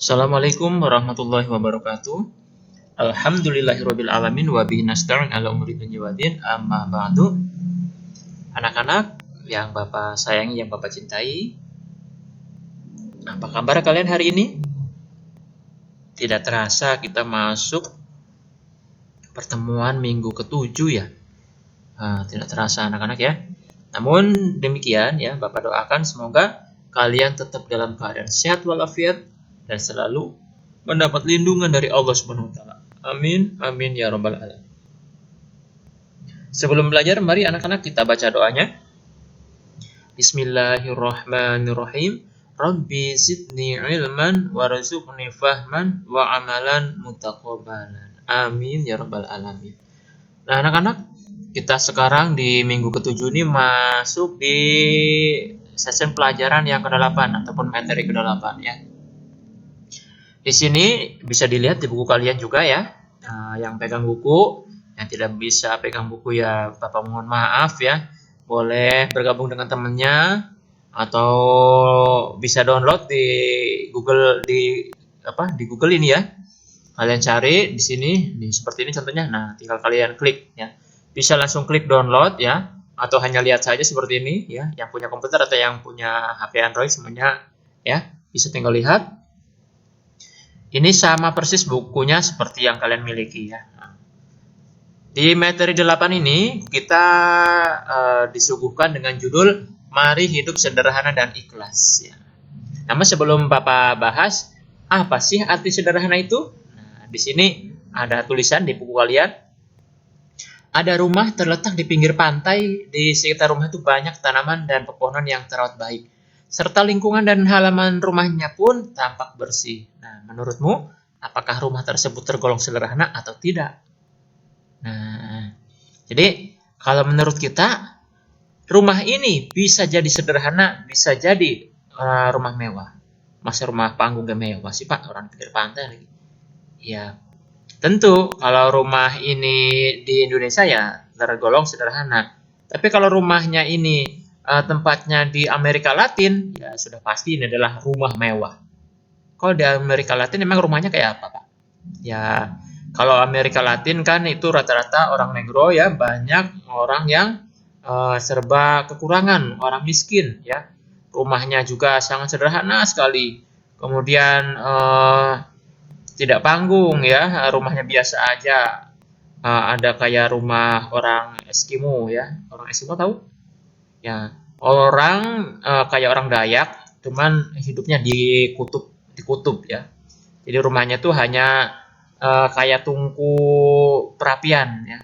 Assalamualaikum warahmatullahi wabarakatuh. Alhamdulillahirabbil alamin wa bihi nasta'in ala umuri dunya waddin. Amma ba'du. Anak-anak yang Bapak sayangi, yang Bapak cintai, apa kabar kalian hari ini? Tidak terasa kita masuk pertemuan minggu ke-7 ya. Tidak terasa anak-anak ya. Namun demikian ya, Bapak doakan semoga kalian tetap dalam keadaan sehat walafiat dan selalu mendapat lindungan dari Allah Subhanahu wa taala. Amin, amin ya rabbal alamin. Sebelum belajar, mari anak-anak kita baca doanya. Bismillahirrahmanirrahim. Rabbi zidni ilman warzuqni fahman wa amalan mutaqabbalan. Amin ya rabbal alamin. Nah, anak-anak, kita sekarang di minggu ke-7 ini masuk di sesi pelajaran yang ke-8 ataupun materi ke-8 ya. Di sini bisa dilihat di buku kalian juga ya. Yang pegang buku, yang tidak bisa pegang buku ya Bapak mohon maaf ya. Boleh bergabung dengan temannya atau bisa download di Google di Google ini ya. Kalian cari di sini, seperti ini contohnya. Nah, tinggal kalian klik ya. Bisa langsung klik download ya, atau hanya lihat saja seperti ini ya. Yang punya komputer atau yang punya HP Android semuanya ya, bisa tinggal lihat. Ini sama persis bukunya seperti yang kalian miliki ya. Di materi 8 ini kita disuguhkan dengan judul Mari Hidup Sederhana dan Ikhlas ya. Namun sebelum Bapak bahas apa sih arti sederhana itu? Nah, di sini ada tulisan di buku kalian. Ada rumah terletak di pinggir pantai, di sekitar rumah itu banyak tanaman dan pepohonan yang terawat baik. Serta lingkungan dan halaman rumahnya pun tampak bersih. Nah, menurutmu, apakah rumah tersebut tergolong sederhana atau tidak? Nah, jadi kalau menurut kita, rumah ini bisa jadi sederhana, bisa jadi rumah mewah. Masa rumah panggung gak mewah sih Pak, orang pinggir pantai lagi. Ya, tentu kalau rumah ini di Indonesia ya tergolong sederhana. Tapi kalau rumahnya ini tempatnya di Amerika Latin, ya sudah pasti ini adalah rumah mewah. Kalau di Amerika Latin memang rumahnya kayak apa, Pak? Ya, kalau Amerika Latin kan itu rata-rata orang negro ya, banyak orang yang serba kekurangan, orang miskin ya. Rumahnya juga sangat sederhana sekali. Kemudian tidak panggung ya, rumahnya biasa aja. Ada kayak rumah orang Eskimo ya. Orang Eskimo tahu? Ya, orang kayak orang Dayak, cuman hidupnya di kutub ya. Jadi rumahnya tuh hanya kayak tungku perapian ya.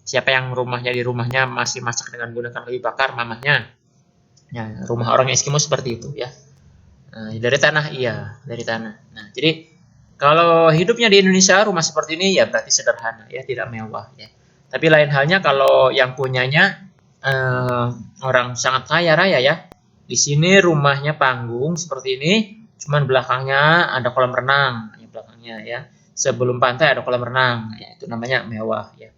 Siapa yang di rumahnya masih masak dengan menggunakan kayu bakar, mamahnya. Ya, rumah orang Eskimo seperti itu ya. Dari tanah iya, dari tanah. Nah, jadi kalau hidupnya di Indonesia rumah seperti ini ya berarti sederhana ya, tidak mewah ya. Tapi lain halnya kalau yang punyanya orang sangat kaya raya ya. Di sini rumahnya panggung seperti ini, cuman belakangnya ada kolam renang, ya belakangnya ya. Sebelum pantai ada kolam renang, ya itu namanya mewah ya.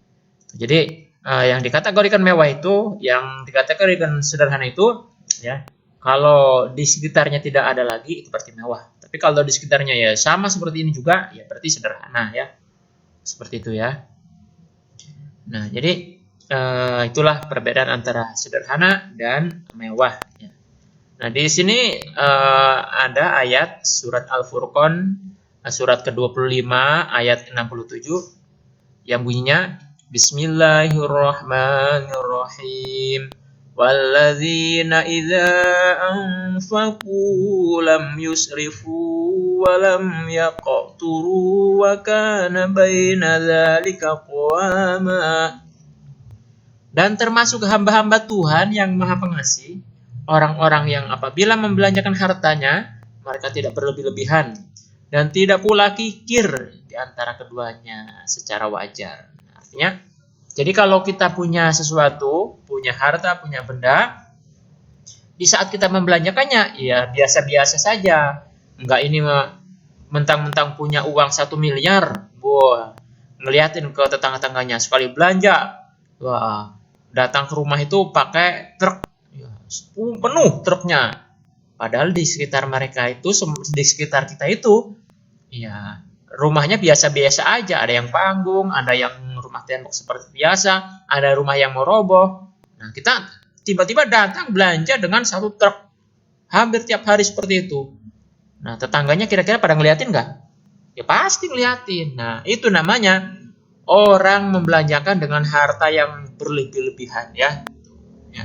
Jadi yang dikategorikan mewah itu, yang dikategorikan sederhana itu ya, kalau di sekitarnya tidak ada lagi itu berarti mewah. Tapi kalau di sekitarnya ya sama seperti ini juga, ya berarti sederhana ya. Seperti itu ya. Nah, jadi itulah perbedaan antara sederhana dan mewah. Ya. Nah, di sini ada ayat surat Al-Furqan, surat ke-25 ayat 67 yang bunyinya Bismillahirrahmanirrahim. Walladzina idza anfaqu lam yusrifu wa lam yaqturu wa kana baina dzalika qawama. Dan termasuk hamba-hamba Tuhan yang Maha Pengasih, orang-orang yang apabila membelanjakan hartanya, mereka tidak berlebih-lebihan dan tidak pula kikir di antara keduanya secara wajar. Artinya, jadi kalau kita punya sesuatu, punya harta, punya benda, di saat kita membelanjakannya, ya biasa-biasa saja. Enggak ini mentang-mentang punya uang 1 miliar, ngeliatin ke tetangga-tangganya sekali belanja, wah, datang ke rumah itu pakai truk ya, penuh truknya. Padahal di sekitar mereka itu, di sekitar kita itu ya rumahnya biasa-biasa aja, ada yang panggung, ada yang rumah tembok seperti biasa, ada rumah yang mau roboh. Nah, kita tiba-tiba datang belanja dengan satu truk hampir tiap hari seperti itu. Nah, tetangganya kira-kira pada ngeliatin nggak? Ya pasti ngeliatin. Nah, itu namanya orang membelanjakan dengan harta yang berlebih-lebihan ya. Ya.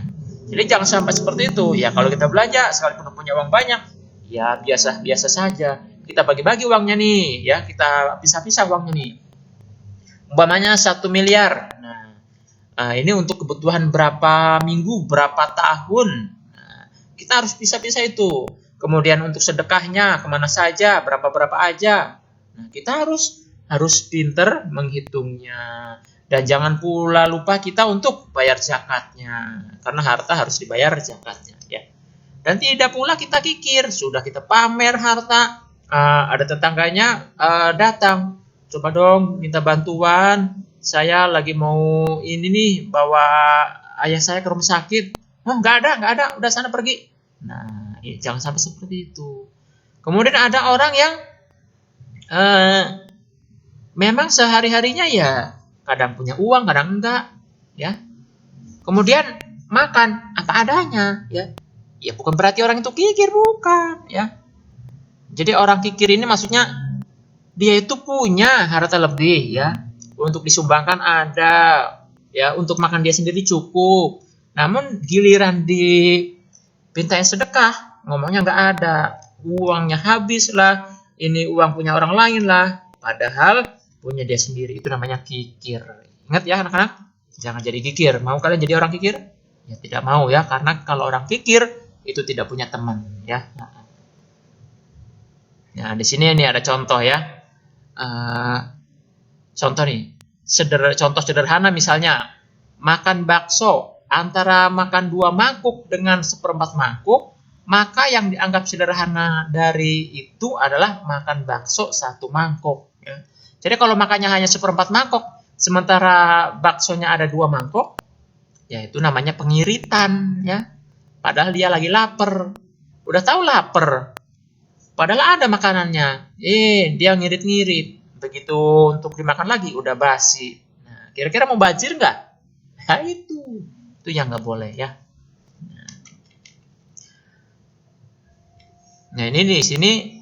Jadi jangan sampai seperti itu. Ya kalau kita belanja sekalipun punya uang banyak, ya biasa-biasa saja. Kita bagi-bagi uangnya nih, ya kita pisah-pisah uangnya nih. Umpamanya 1 miliar. Nah, ini untuk kebutuhan berapa minggu, berapa tahun. Nah, kita harus pisah-pisah itu. Kemudian untuk sedekahnya kemana saja, berapa-berapa aja. Nah, kita harus pinter menghitungnya. Dan jangan pula lupa kita untuk bayar zakatnya. Karena harta harus dibayar zakatnya. Ya. Dan tidak pula kita kikir. Sudah kita pamer harta. Ada tetangganya datang. Coba dong minta bantuan. Saya lagi mau ini nih bawa ayah saya ke rumah sakit. Oh, nggak ada. Udah sana pergi. Nah, ya, jangan sampai seperti itu. Kemudian ada orang yang memang sehari-harinya ya kadang punya uang, kadang enggak, ya. Kemudian makan apa adanya, ya. Ya bukan berarti orang itu kikir, bukan, ya. Jadi orang kikir ini maksudnya dia itu punya harta lebih, ya. Untuk disumbangkan ada, ya, untuk makan dia sendiri cukup. Namun giliran dipintain sedekah, ngomongnya nggak ada, uangnya habis lah, ini uang punya orang lain lah, padahal punya dia sendiri. Itu namanya kikir. Ingat ya anak-anak, jangan jadi kikir. Mau kalian jadi orang kikir? Ya tidak mau ya, karena kalau orang kikir itu tidak punya teman ya. Nah, di sini nih ada contoh ya. Contoh nih, contoh sederhana misalnya makan bakso antara makan 2 mangkuk dengan seperempat mangkuk, maka yang dianggap sederhana dari itu adalah makan bakso 1 mangkuk. Ya. Jadi kalau makannya hanya seperempat mangkok, sementara baksonya ada 2 mangkok, ya itu namanya pengiritan, ya. Padahal dia lagi lapar, udah tahu lapar, padahal ada makanannya, dia ngirit-ngirit, begitu untuk dimakan lagi udah basi. Nah, kira-kira mau bajir nggak? Nah, itu yang nggak boleh ya. Nah ini di sini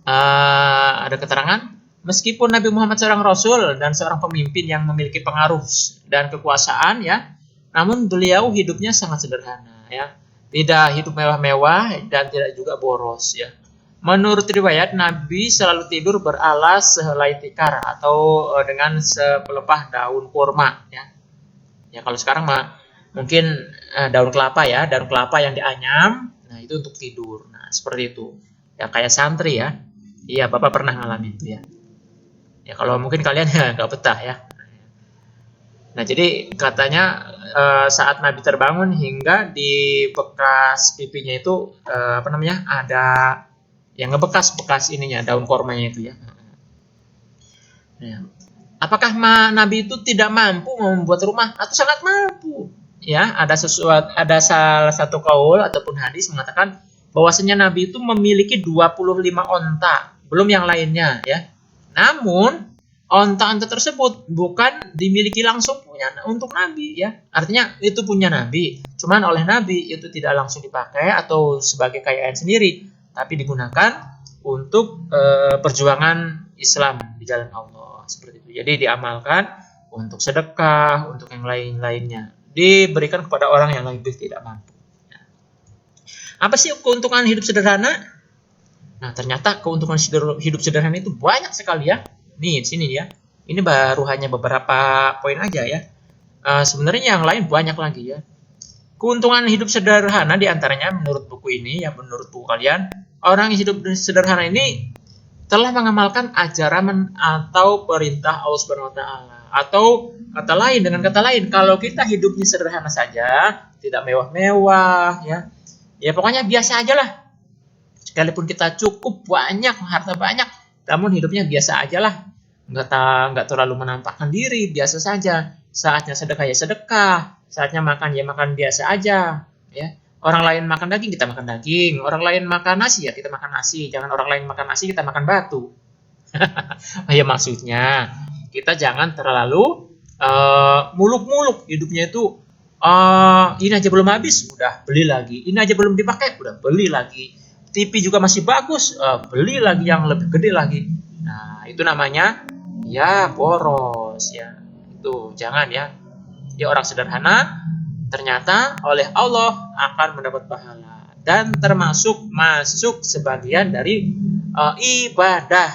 ada keterangan, meskipun Nabi Muhammad seorang Rasul dan seorang pemimpin yang memiliki pengaruh dan kekuasaan ya, namun beliau hidupnya sangat sederhana ya, tidak hidup mewah-mewah dan tidak juga boros ya. Menurut riwayat Nabi selalu tidur beralas sehelai tikar atau dengan sepelepah daun kurma ya. Ya kalau sekarang mah mungkin daun kelapa ya, daun kelapa yang dianyam, nah itu untuk tidur. Nah seperti itu. Ya kayak santri ya. Iya, Bapak pernah ngalamin itu ya. Ya kalau mungkin kalian ya nggak betah ya. Nah jadi katanya saat Nabi terbangun hingga di bekas pipinya itu apa namanya ada yang ngebekas-bekas ininya daun kormanya itu ya. Nah, apakah Nabi itu tidak mampu membuat rumah atau sangat mampu? Ya, ada salah satu kaul ataupun hadis mengatakan bahwasanya Nabi itu memiliki 25 onta, belum yang lainnya ya. Namun onta-onta tersebut bukan dimiliki langsung punya untuk Nabi ya. Artinya itu punya Nabi, cuman oleh Nabi itu tidak langsung dipakai atau sebagai kekayaan sendiri, tapi digunakan untuk perjuangan Islam di jalan Allah seperti itu. Jadi diamalkan untuk sedekah, untuk yang lain-lainnya, diberikan kepada orang yang lebih tidak mampu. Apa sih keuntungan hidup sederhana? Nah, ternyata keuntungan hidup sederhana itu banyak sekali ya. Nih, di sini ya. Ini baru hanya beberapa poin aja ya. Sebenarnya yang lain banyak lagi ya. Keuntungan hidup sederhana diantaranya menurut buku ini, ya menurut buku kalian, orang yang hidup sederhana ini telah mengamalkan ajaran atau perintah Allah Subhanahu wa taala. Atau dengan kata lain, kalau kita hidupnya sederhana saja, tidak mewah-mewah ya. Ya pokoknya biasa aja lah. Sekalipun kita cukup banyak, harta banyak, namun hidupnya biasa aja lah. Nggak terlalu menampakkan diri, biasa saja. Saatnya sedekah ya sedekah, saatnya makan ya makan biasa aja. Ya. Orang lain makan daging, kita makan daging. Orang lain makan nasi, ya kita makan nasi. Jangan orang lain makan nasi, kita makan batu. Ya maksudnya kita jangan terlalu muluk-muluk hidupnya itu. Ini aja belum habis, udah beli lagi. Ini aja belum dipakai, udah beli lagi. TV juga masih bagus, beli lagi yang lebih gede lagi. Nah, itu namanya ya boros ya. Itu jangan ya. Dia orang sederhana, ternyata oleh Allah akan mendapat pahala dan termasuk masuk sebagian dari ibadah.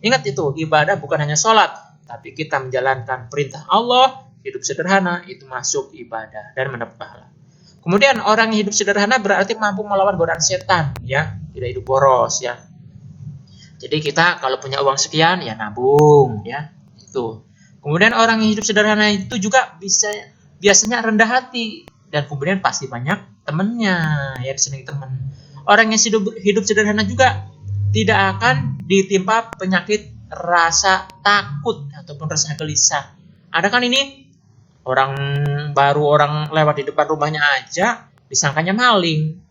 Ingat itu, ibadah bukan hanya sholat, tapi kita menjalankan perintah Allah, hidup sederhana, itu masuk ibadah dan mendapat pahala. Kemudian orang yang hidup sederhana berarti mampu melawan godaan setan, ya, tidak hidup boros, ya. Jadi kita kalau punya uang sekian, ya nabung, ya, itu. Kemudian orang yang hidup sederhana itu juga biasanya rendah hati dan kemudian pasti banyak temennya, ya disenangi teman. Orang yang hidup sederhana juga tidak akan ditimpa penyakit rasa takut ataupun rasa gelisah. Ada kan ini orang lewat di depan rumahnya aja disangkanya maling.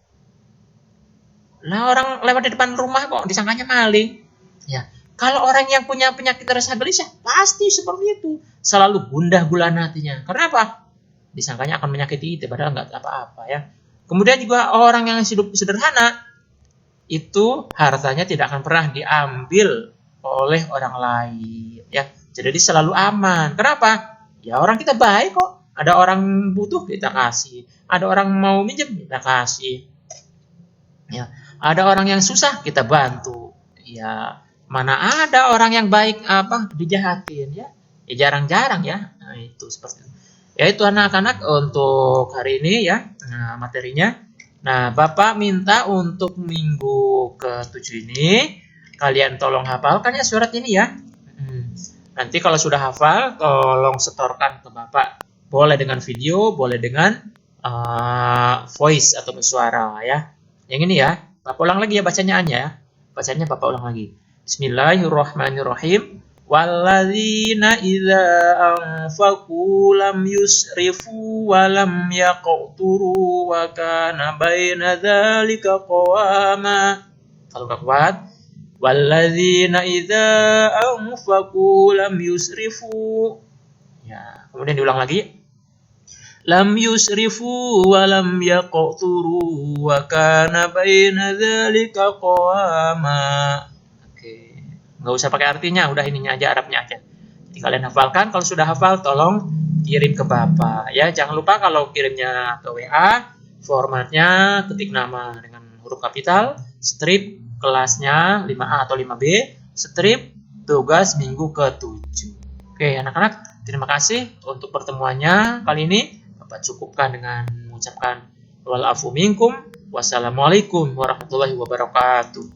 Nah, orang lewat di depan rumah kok disangkanya maling. Ya, kalau orang yang punya penyakit rasa gelisah pasti seperti itu, selalu gundah gulana hatinya. Karena apa? Disangkanya akan menyakiti itu, padahal nggak apa-apa ya. Kemudian juga orang yang hidup sederhana itu hartanya tidak akan pernah diambil oleh orang lain ya. Jadi selalu aman. Kenapa? Ya orang kita baik kok. Ada orang butuh kita kasih. Ada orang mau minjem kita kasih. Ya, ada orang yang susah kita bantu. Ya, mana ada orang yang baik dijahatin ya. Ya jarang-jarang ya. Nah, itu seperti itu. Ya itu anak-anak untuk hari ini ya. Nah, materinya. Nah, Bapak minta untuk minggu ke-7 ini kalian tolong hafalkan ya surat ini ya. Nanti kalau sudah hafal, tolong setorkan ke Bapak. Boleh dengan video, boleh dengan voice atau suara ya. Yang ini ya, Bapak ulang lagi ya bacanya. Bacanya Bapak ulang lagi. Bismillahirrahmanirrahim. Walladzina idza anfaqu lam yusrifu wa lam yaqturu wa kana baina dzalika qawama. Kalau enggak kuat, walladzina idza anfaqu lam yusrifu. Ya, kemudian diulang lagi. Lam yusrifu wa lam yaqturu wa kana baina dzalika qawama. Nggak usah pakai artinya, udah ininya aja, Arabnya aja. Jadi kalian hafalkan, kalau sudah hafal tolong kirim ke Bapak ya. Jangan lupa kalau kirimnya ke WA, formatnya ketik nama dengan huruf kapital, strip kelasnya 5A atau 5B, strip tugas minggu ke-7. Oke anak-anak, terima kasih untuk pertemuannya kali ini. Bapak cukupkan dengan mengucapkan wal afu minkum. Wassalamualaikum warahmatullahi wabarakatuh.